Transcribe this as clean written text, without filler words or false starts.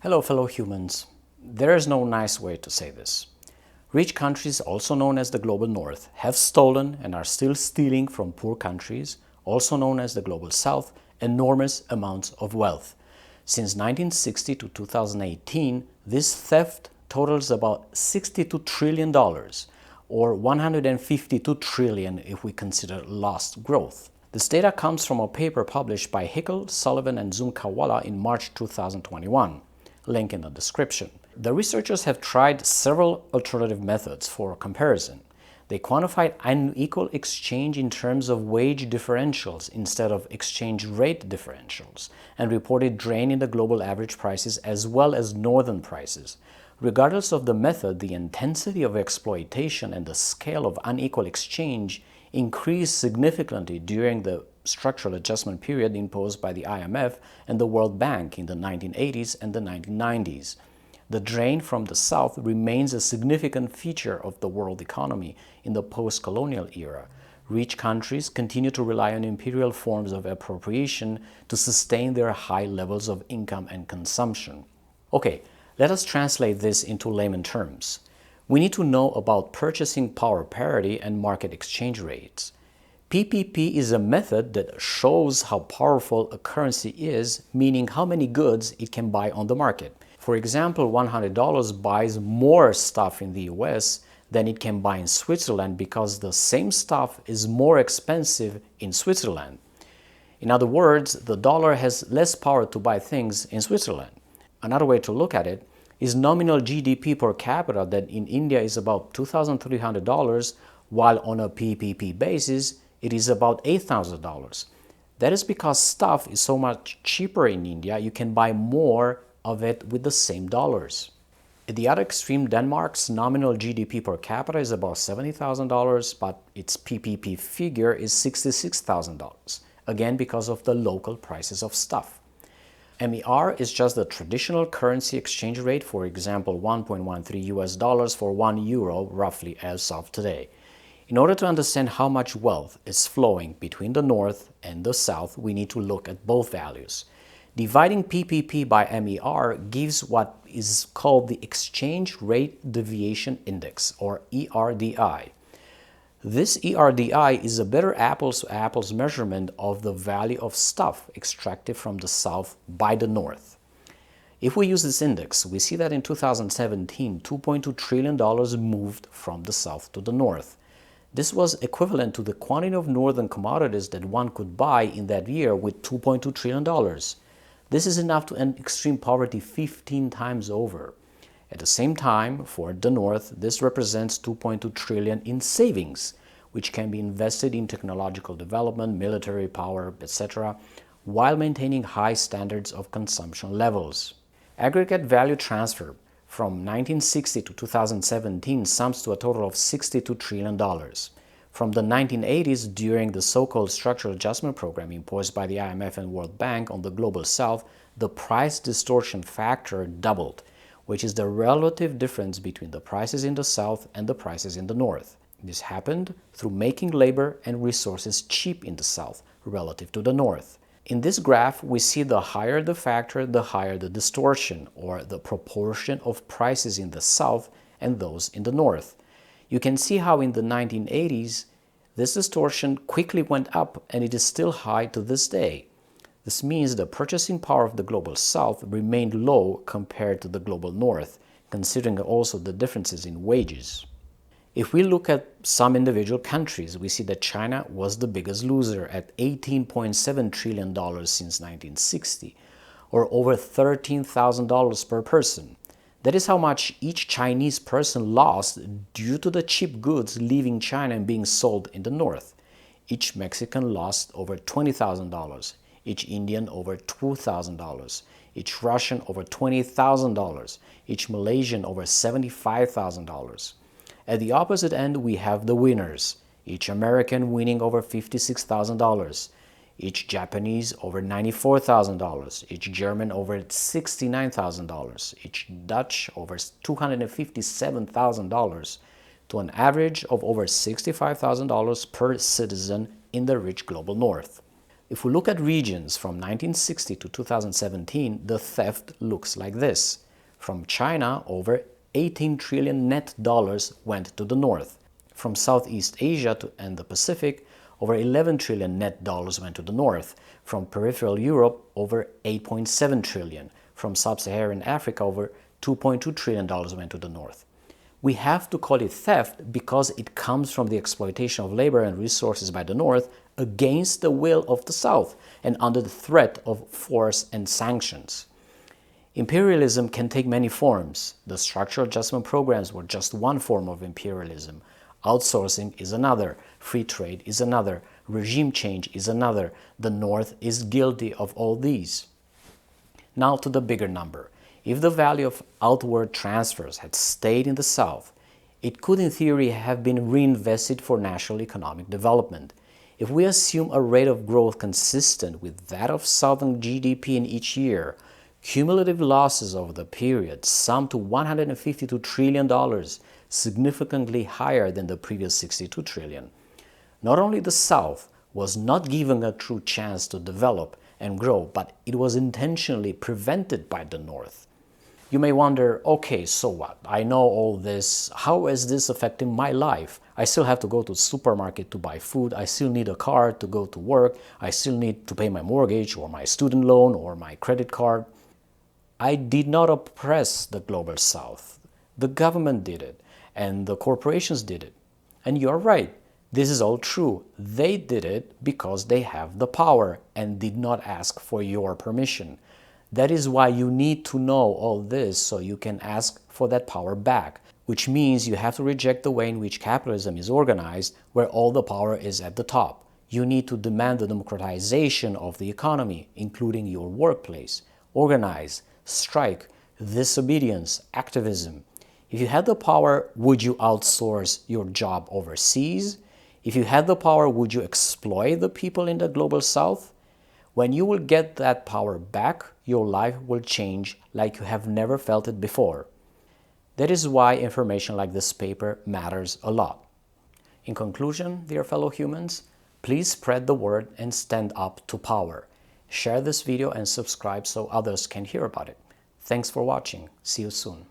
Hello, fellow humans. There is no nice way to say this. Rich countries, also known as the Global North, have stolen and are still stealing from poor countries, also known as the Global South, enormous amounts of wealth. Since 1960 to 2018, this theft totals about $62 trillion, or 152 trillion if we consider lost growth. This data comes from a paper published by Hickel, Sullivan, and Zumkawala in March 2021. Link in the description. The researchers have tried several alternative methods for comparison. They quantified unequal exchange in terms of wage differentials instead of exchange rate differentials, and reported drain in the global average prices as well as northern prices. Regardless of the method, the intensity of exploitation and the scale of unequal exchange increased significantly during the structural adjustment period imposed by the IMF and the World Bank in the 1980s and the 1990s. The drain from the South remains a significant feature of the world economy in the post-colonial era. Rich countries continue to rely on imperial forms of appropriation to sustain their high levels of income and consumption. Okay, let us translate this into layman terms. We need to know about purchasing power parity and market exchange rates. PPP is a method that shows how powerful a currency is, meaning how many goods it can buy on the market. For example, $100 buys more stuff in the US than it can buy in Switzerland because the same stuff is more expensive in Switzerland. In other words, the dollar has less power to buy things in Switzerland. Another way to look at it is nominal GDP per capita that in India is about $2,300, while on a PPP basis, it is about $8,000. That is because stuff is so much cheaper in India, you can buy more of it with the same dollars. At the other extreme, Denmark's nominal GDP per capita is about $70,000, but its PPP figure is $66,000, again because of the local prices of stuff. MER is just the traditional currency exchange rate, for example, 1.13 US dollars for 1 euro, roughly as of today. In order to understand how much wealth is flowing between the North and the South, we need to look at both values. Dividing PPP by MER gives what is called the Exchange Rate Deviation Index, or ERDI. This ERDI is a better apples-to-apples measurement of the value of stuff extracted from the South by the North. If we use this index, we see that in 2017, $2.2 trillion moved from the South to the North. This was equivalent to the quantity of northern commodities that one could buy in that year with $2.2 trillion. This is enough to end extreme poverty 15 times over. At the same time, for the North, this represents $2.2 trillion in savings, which can be invested in technological development, military power, etc., while maintaining high standards of consumption levels. Aggregate value transfer from 1960 to 2017 sums to a total of $62 trillion. From the 1980s, during the so-called structural adjustment program imposed by the IMF and World Bank on the Global South, the price distortion factor doubled, which is the relative difference between the prices in the South and the prices in the North. This happened through making labor and resources cheap in the South relative to the North. In this graph, we see the higher the factor, the higher the distortion, or the proportion of prices in the South and those in the North. You can see how in the 1980s, this distortion quickly went up and it is still high to this day. This means the purchasing power of the Global South remained low compared to the Global North, considering also the differences in wages. If we look at some individual countries, we see that China was the biggest loser at $18.7 trillion since 1960, or over $13,000 per person. That is how much each Chinese person lost due to the cheap goods leaving China and being sold in the North. Each Mexican lost over $20,000, each Indian over $2,000, each Russian over $20,000, each Malaysian over $75,000. At the opposite end, we have the winners, each American winning over $56,000, each Japanese over $94,000, each German over $69,000, each Dutch over $257,000, to an average of over $65,000 per citizen in the rich global North. If we look at regions from 1960 to 2017, the theft looks like this. From China, over 18 trillion net dollars went to the north. From Southeast Asia and the Pacific, over 11 trillion net dollars went to the north. From peripheral Europe, over 8.7 trillion. From sub-Saharan Africa, over $2.2 trillion went to the north. We have to call it theft because it comes from the exploitation of labor and resources by the north against the will of the south and under the threat of force and sanctions. Imperialism can take many forms. The structural adjustment programs were just one form of imperialism. Outsourcing is another. Free trade is another. Regime change is another. The North is guilty of all these. Now to the bigger number. If the value of outward transfers had stayed in the South, it could in theory have been reinvested for national economic development. If we assume a rate of growth consistent with that of Southern GDP in each year, cumulative losses over the period sum to $152 trillion, significantly higher than the previous $62 trillion. Not only the South was not given a true chance to develop and grow, but it was intentionally prevented by the North. You may wonder, okay, so what? I know all this. How is this affecting my life? I still have to go to the supermarket to buy food. I still need a car to go to work. I still need to pay my mortgage or my student loan or my credit card. I did not oppress the global South. The government did it, and the corporations did it. And you're right, this is all true. They did it because they have the power and did not ask for your permission. That is why you need to know all this so you can ask for that power back, which means you have to reject the way in which capitalism is organized, where all the power is at the top. You need to demand the democratization of the economy, including your workplace. Organize, strike, disobedience, activism. If you had the power, would you outsource your job overseas? If you had the power, would you exploit the people in the global South? When you will get that power back, your life will change like you have never felt it before. That is why information like this paper matters a lot. In conclusion, dear fellow humans, please spread the word and stand up to power. Share this video and subscribe so others can hear about it. Thanks for watching. See you soon.